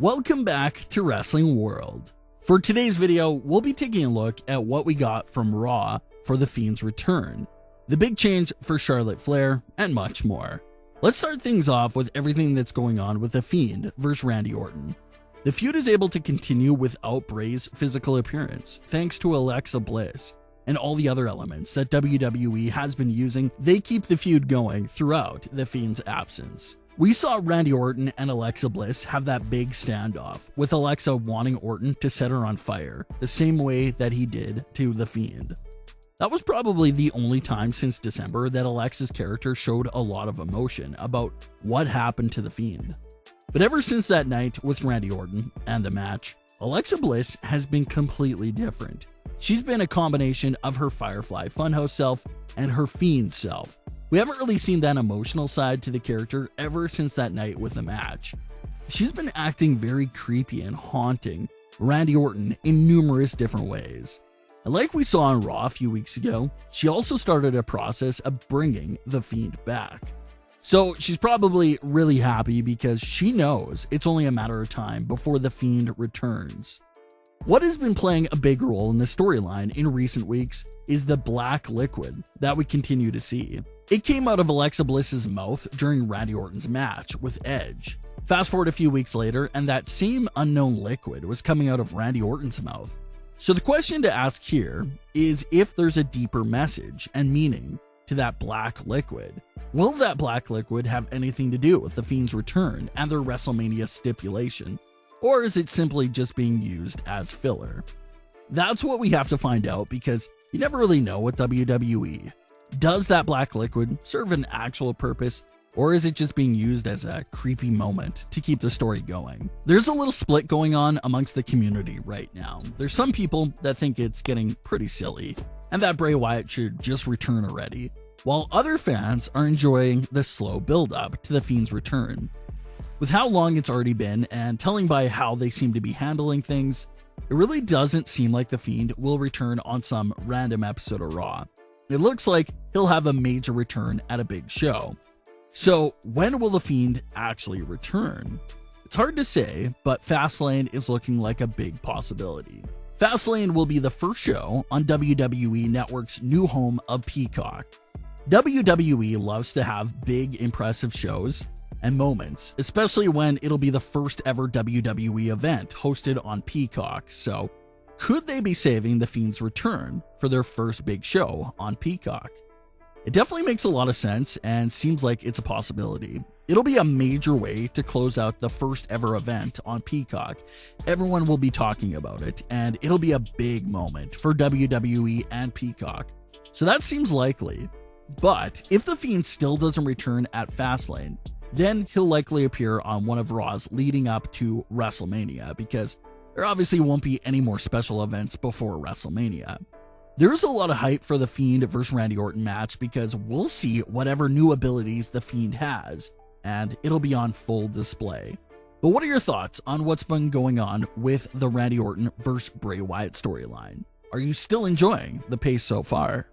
Welcome back to Wrestling World. For today's video, we'll be taking a look at what we got from Raw for The Fiend's return, the big change for Charlotte Flair, and much more. Let's start things off with everything that's going on with The Fiend versus Randy Orton. The feud is able to continue without Bray's physical appearance, thanks to Alexa Bliss and all the other elements that WWE has been using. They keep the feud going throughout The Fiend's absence. We saw Randy Orton and Alexa Bliss have that big standoff, with Alexa wanting Orton to set her on fire, the same way that he did to The Fiend. That was probably the only time since December that Alexa's character showed a lot of emotion about what happened to The Fiend. But ever since that night with Randy Orton and the match, Alexa Bliss has been completely different. She's been a combination of her Firefly Funhouse self and her Fiend self. We haven't really seen that emotional side to the character ever since that night with the match. She's been acting very creepy and haunting Randy Orton in numerous different ways. And like we saw on Raw a few weeks ago, she also started a process of bringing The Fiend back. So she's probably really happy because she knows it's only a matter of time before The Fiend returns. What has been playing a big role in the storyline in recent weeks is the black liquid that we continue to see. It came out of Alexa Bliss's mouth during Randy Orton's match with Edge. Fast forward a few weeks later, and that same unknown liquid was coming out of Randy Orton's mouth. So the question to ask here is if there's a deeper message and meaning to that black liquid. Will that black liquid have anything to do with The Fiend's return and their WrestleMania stipulation? Or is it simply just being used as filler? That's what we have to find out, because you never really know with WWE. Does that black liquid serve an actual purpose, or is it just being used as a creepy moment to keep the story going? There's a little split going on amongst the community right now. There's some people that think it's getting pretty silly, and that Bray Wyatt should just return already, while other fans are enjoying the slow build-up to The Fiend's return. With how long it's already been, and telling by how they seem to be handling things, it really doesn't seem like The Fiend will return on some random episode of Raw. It looks like he'll have a major return at a big show. So when will The Fiend actually return? It's hard to say, but Fastlane is looking like a big possibility. Fastlane will be the first show on WWE Network's new home of Peacock. WWE loves to have big, impressive shows and moments, especially when it'll be the first ever WWE event hosted on Peacock. So could they be saving The Fiend's return for their first big show on Peacock? It definitely makes a lot of sense and seems like it's a possibility. It'll be a major way to close out the first ever event on Peacock. Everyone will be talking about it, and it'll be a big moment for WWE and Peacock. So that seems likely. But if The Fiend still doesn't return at Fastlane, then he'll likely appear on one of Raw's leading up to WrestleMania, because there obviously won't be any more special events before WrestleMania. There's a lot of hype for the Fiend versus Randy Orton match because we'll see whatever new abilities the Fiend has, and it'll be on full display. But what are your thoughts on what's been going on with the Randy Orton versus Bray Wyatt storyline? Are you still enjoying the pace so far?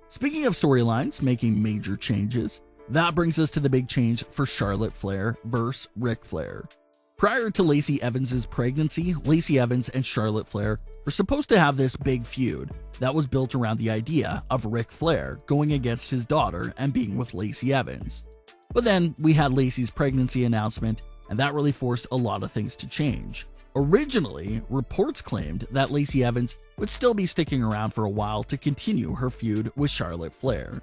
Speaking of storylines making major changes, that brings us to the big change for Charlotte Flair versus Ric Flair. Prior to Lacey Evans' pregnancy, Lacey Evans and Charlotte Flair were supposed to have this big feud that was built around the idea of Ric Flair going against his daughter and being with Lacey Evans. But then we had Lacey's pregnancy announcement, and that really forced a lot of things to change. Originally, reports claimed that Lacey Evans would still be sticking around for a while to continue her feud with Charlotte Flair.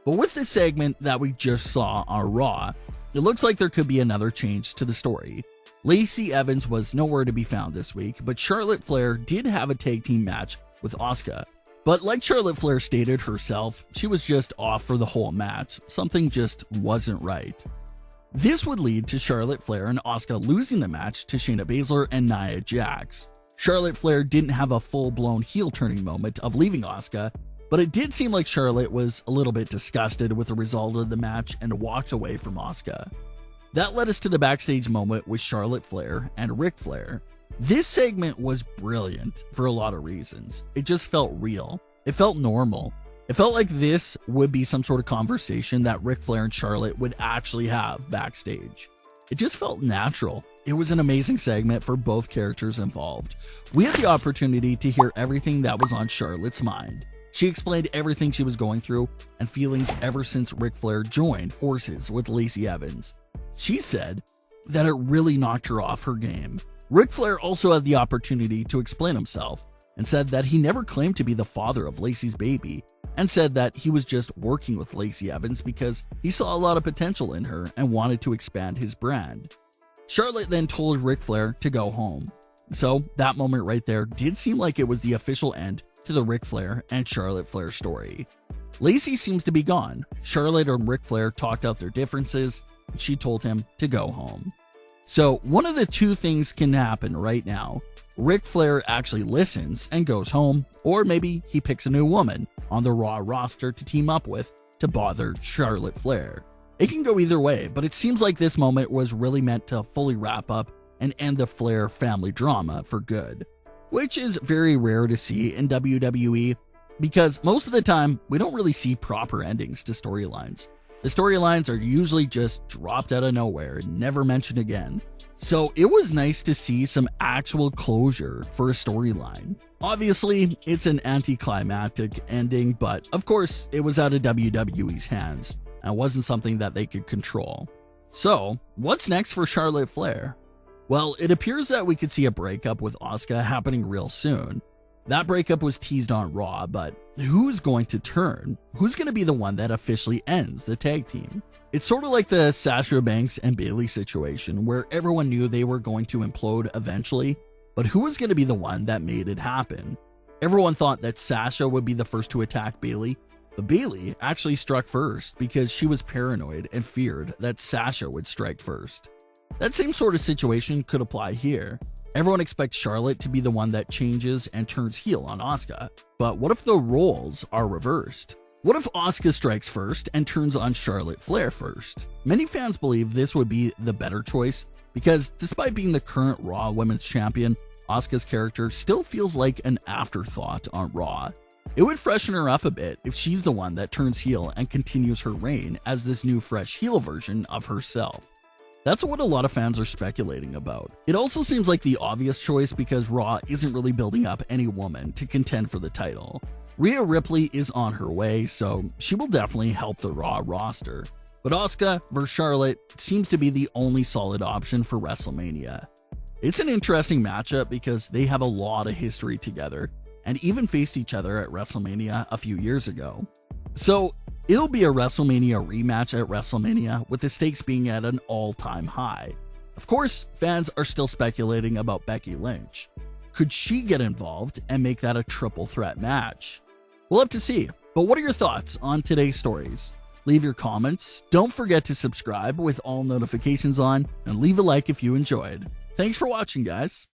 But with this segment that we just saw on Raw, it looks like there could be another change to the story. Lacey Evans was nowhere to be found this week, but Charlotte Flair did have a tag team match with Asuka. But like Charlotte Flair stated herself, she was just off for the whole match. Something just wasn't right. This would lead to Charlotte Flair and Asuka losing the match to Shayna Baszler and Nia Jax. Charlotte Flair didn't have a full-blown heel-turning moment of leaving Asuka, but it did seem like Charlotte was a little bit disgusted with the result of the match and walked away from Asuka. That led us to the backstage moment with Charlotte Flair and Ric Flair. This segment was brilliant for a lot of reasons. It just felt real. It felt normal. It felt like this would be some sort of conversation that Ric Flair and Charlotte would actually have backstage. It just felt natural. It was an amazing segment for both characters involved. We had the opportunity to hear everything that was on Charlotte's mind. She explained everything she was going through and feelings ever since Ric Flair joined forces with Lacey Evans. She said that it really knocked her off her game. Ric Flair also had the opportunity to explain himself and said that he never claimed to be the father of Lacey's baby, and said that he was just working with Lacey Evans because he saw a lot of potential in her and wanted to expand his brand. Charlotte then told Ric Flair to go home. So that moment right there did seem like it was the official end to the Ric Flair and Charlotte Flair story. Lacey seems to be gone. Charlotte and Ric Flair talked out their differences, and she told him to go home. So one of the two things can happen right now. Ric Flair actually listens and goes home, or maybe he picks a new woman on the Raw roster to team up with to bother Charlotte Flair. It can go either way, but it seems like this moment was really meant to fully wrap up and end the Flair family drama for good, which is very rare to see in WWE because most of the time we don't really see proper endings to storylines. The storylines are usually just dropped out of nowhere and never mentioned again. So it was nice to see some actual closure for a storyline. Obviously, it's an anticlimactic ending, but of course, it was out of WWE's hands and wasn't something that they could control. So, what's next for Charlotte Flair? Well, it appears that we could see a breakup with Asuka happening real soon. That breakup was teased on Raw, but who's going to turn? Who's going to be the one that officially ends the tag team? It's sort of like the Sasha Banks and Bayley situation where everyone knew they were going to implode eventually, but who was going to be the one that made it happen? Everyone thought that Sasha would be the first to attack Bayley, but Bayley actually struck first because she was paranoid and feared that Sasha would strike first. That same sort of situation could apply here. Everyone expects Charlotte to be the one that changes and turns heel on Asuka, but what if the roles are reversed? What if Asuka strikes first and turns on Charlotte Flair first? Many fans believe this would be the better choice because despite being the current Raw Women's Champion, Asuka's character still feels like an afterthought on Raw. It would freshen her up a bit if she's the one that turns heel and continues her reign as this new fresh heel version of herself. That's what a lot of fans are speculating about. It also seems like the obvious choice because Raw isn't really building up any woman to contend for the title. Rhea Ripley is on her way, so she will definitely help the Raw roster. But Asuka vs. Charlotte seems to be the only solid option for WrestleMania. It's an interesting matchup because they have a lot of history together and even faced each other at WrestleMania a few years ago. So it'll be a WrestleMania rematch at WrestleMania with the stakes being at an all-time high. Of course, fans are still speculating about Becky Lynch. Could she get involved and make that a triple threat match? We'll have to see, but what are your thoughts on today's stories? Leave your comments, don't forget to subscribe with all notifications on, and leave a like if you enjoyed. Thanks for watching, guys.